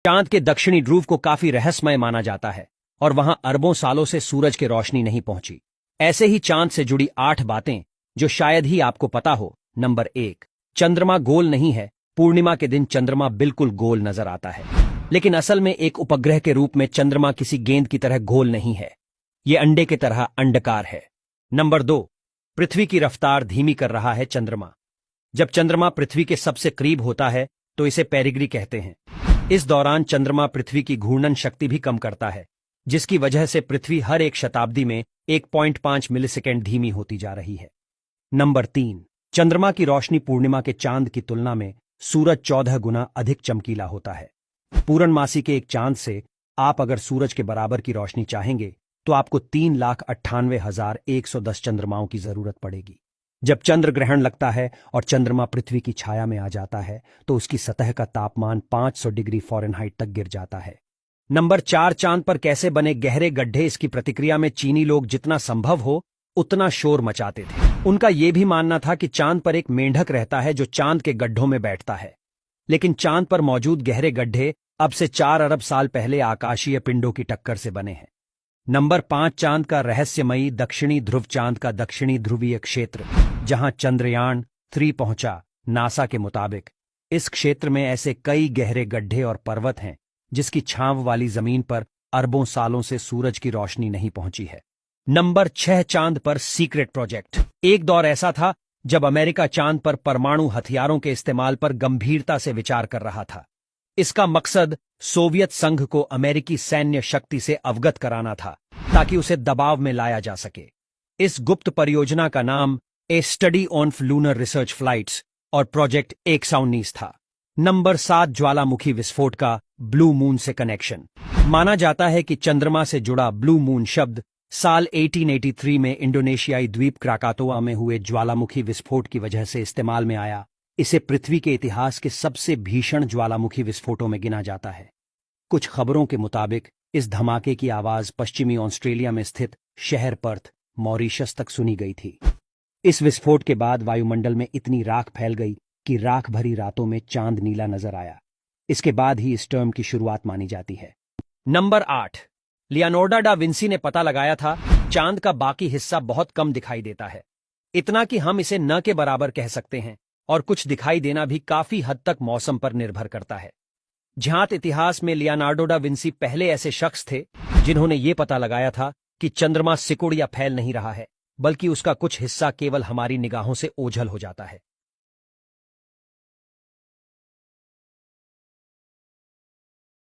चांद के दक्षिणी ध्रुव को काफी रहस्यमय माना जाता है और वहां अरबों सालों से सूरज की रोशनी नहीं पहुंची। ऐसे ही चांद से जुड़ी 8 बातें जो शायद ही आपको पता हो। नंबर 1, चंद्रमा गोल नहीं है। पूर्णिमा के दिन चंद्रमा बिल्कुल गोल नजर आता है, लेकिन असल में एक उपग्रह के रूप में चंद्रमा किसी गेंद की तरह गोल नहीं है। ये अंडे की तरह अंडाकार है। नंबर 2, पृथ्वी की रफ्तार धीमी कर रहा है चंद्रमा। जब चंद्रमा पृथ्वी के सबसे करीब होता है तो इसे पेरिग्री कहते हैं। इस दौरान चंद्रमा पृथ्वी की घूर्णन शक्ति भी कम करता है, जिसकी वजह से पृथ्वी हर एक शताब्दी में 1.5 मिलीसेकेंड धीमी होती जा रही है। नंबर 3, चंद्रमा की रोशनी पूर्णिमा के चांद की तुलना में सूरज 14 गुना अधिक चमकीला होता है। पूर्णमासी के एक चांद से आप अगर सूरज के बराबर की रोशनी चाहेंगे तो आपको 3,98,110 चंद्रमाओं की जरूरत पड़ेगी। जब चंद्र ग्रहण लगता है और चंद्रमा पृथ्वी की छाया में आ जाता है तो उसकी सतह का तापमान 500 डिग्री फ़ारेनहाइट तक गिर जाता है। नंबर 4, चांद पर कैसे बने गहरे गड्ढे। इसकी प्रतिक्रिया में चीनी लोग जितना संभव हो उतना शोर मचाते थे। उनका यह भी मानना था कि चांद पर एक मेंढक रहता है जो चांद के गड्ढों में बैठता है, लेकिन चांद पर मौजूद गहरे गड्ढे अब से 4 अरब साल पहले आकाशीय पिंडों की टक्कर से बने हैं। नंबर 5, चांद का रहस्यमयी दक्षिणी ध्रुव। चांद का दक्षिणी ध्रुवीय क्षेत्र जहां चंद्रयान 3 पहुंचा, नासा के मुताबिक इस क्षेत्र में ऐसे कई गहरे गड्ढे और पर्वत हैं जिसकी छांव वाली जमीन पर अरबों सालों से सूरज की रोशनी नहीं पहुंची है। नंबर 6, चांद पर सीक्रेट प्रोजेक्ट। एक दौर ऐसा था जब अमेरिका चांद पर परमाणु हथियारों के इस्तेमाल पर गंभीरता से विचार कर रहा था। इसका मकसद सोवियत संघ को अमेरिकी सैन्य शक्ति से अवगत कराना था ताकि उसे दबाव में लाया जा सके। इस गुप्त परियोजना का नाम a study on lunar research flights और प्रोजेक्ट 119 था। नंबर 7, ज्वालामुखी विस्फोट का ब्लू मून से कनेक्शन। माना जाता है कि चंद्रमा से जुड़ा ब्लू मून शब्द साल 1883 में इंडोनेशियाई द्वीप क्राकातोआ में हुए ज्वालामुखी विस्फोट की वजह से इस्तेमाल में आया। इसे पृथ्वी के इतिहास के सबसे भीषण ज्वालामुखी विस्फोटों में गिना जाता है। कुछ खबरों के मुताबिक इस धमाके की आवाज पश्चिमी ऑस्ट्रेलिया में स्थित शहर पर्थ, मॉरिशस तक सुनी गई थी। इस विस्फोट के बाद वायुमंडल में इतनी राख फैल गई कि राख भरी रातों में चांद नीला नजर आया। इसके बाद ही इस टर्म की शुरुआत मानी जाती है। नंबर 8, लियोनार्डो डा विंसी ने पता लगाया था चांद का बाकी हिस्सा बहुत कम दिखाई देता है, इतना कि हम इसे न के बराबर कह सकते हैं, और कुछ दिखाई देना भी काफी हद तक मौसम पर निर्भर करता है। ज्ञात इतिहास में लियोनार्डो डा विंसी पहले ऐसे शख्स थे जिन्होंने ये पता लगाया था कि चंद्रमा सिकुड़ या फैल नहीं रहा है, बल्कि उसका कुछ हिस्सा केवल हमारी निगाहों से ओझल हो जाता है।